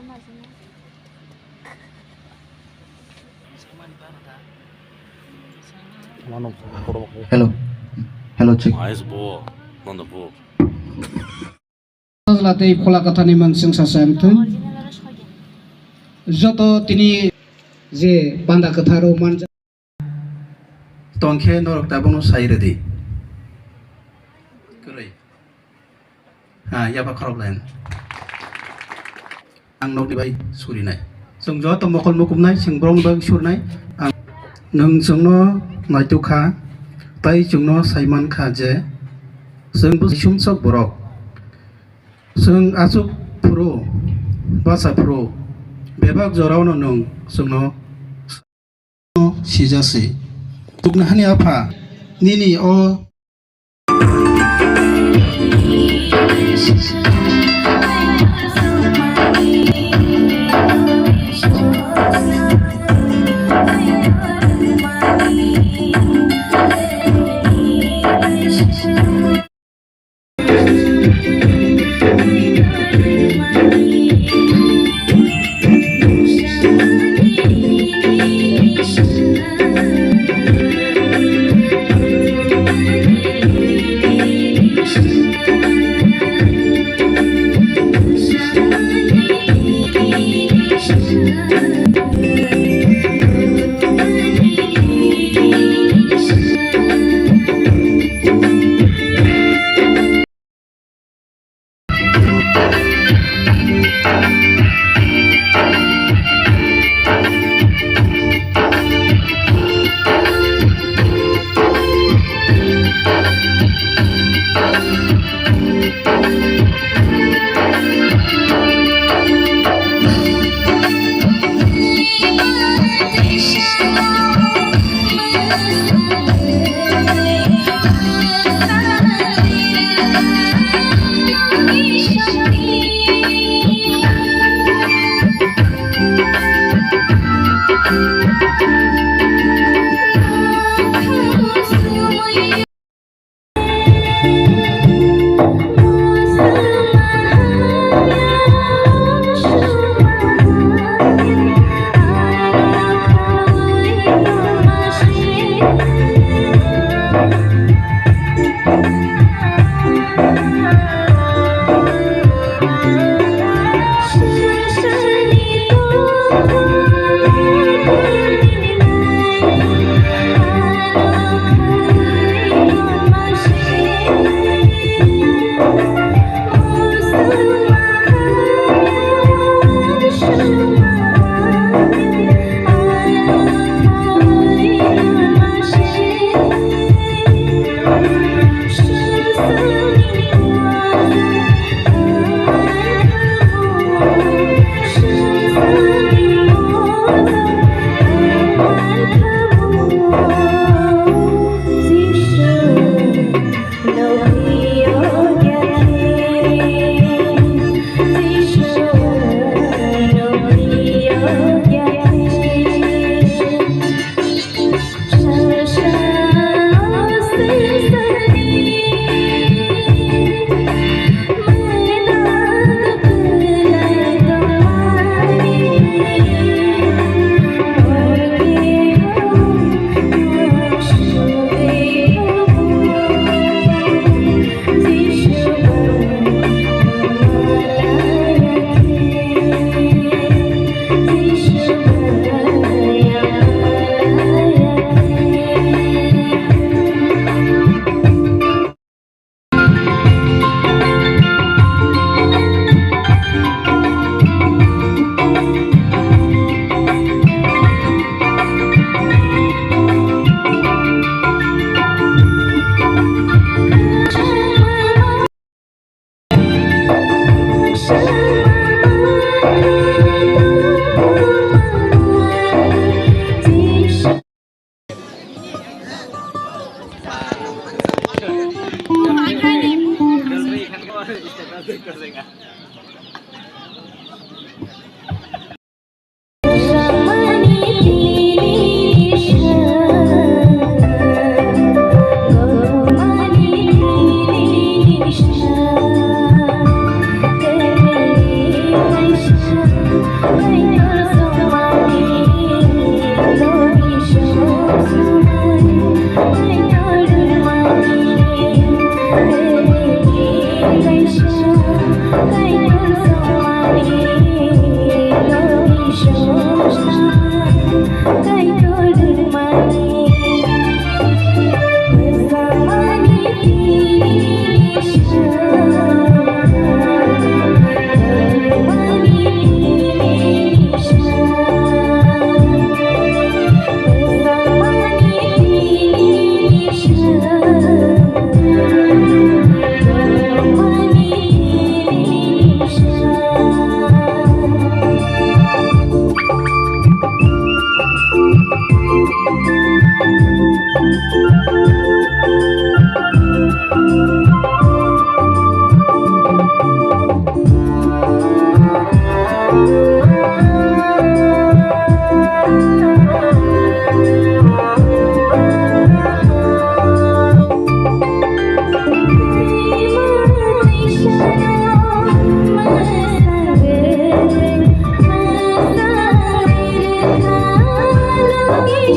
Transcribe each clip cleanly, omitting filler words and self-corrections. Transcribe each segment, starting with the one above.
Hello. Hello, check. Latih pola kata ni mangsung sasam tu. Joto tini je panda ketharo manja. Tongke norok tabono sairedi. Kurai. Ya pak kerap lain. Ang nok dibai suri nai. Sung jo to mokol mokum nai, sung brong bang sur nai. Ang nung sung no nai tu kha, tai sung no saiman kha je. Sung bu sum sok borok. Sung asuk pro, basa pro. Bebak jorau no nung sung no sijasi. Tukna hani apa? Nini o.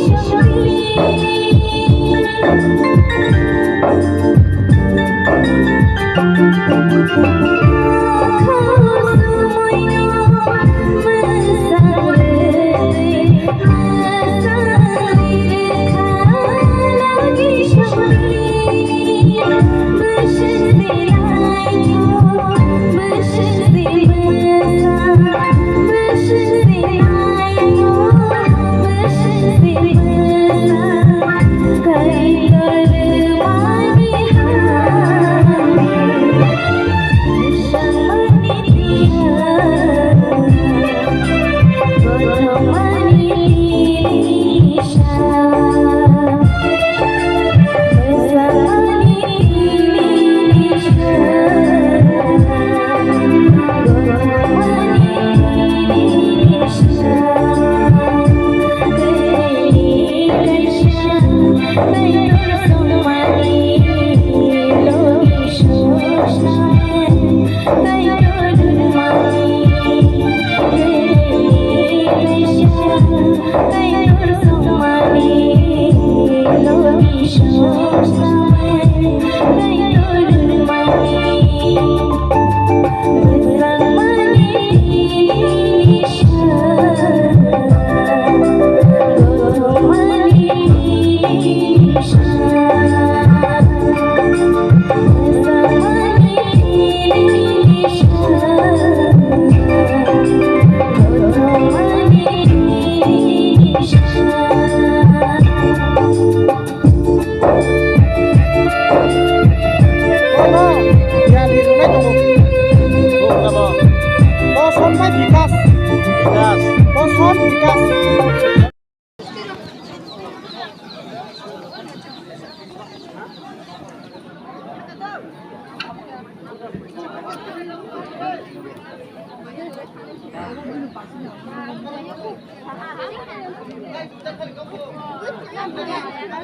Hãy subscribe cho kênh Ghiền Mì Gõ để không bỏ lỡ những video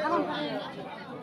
hấp dẫn.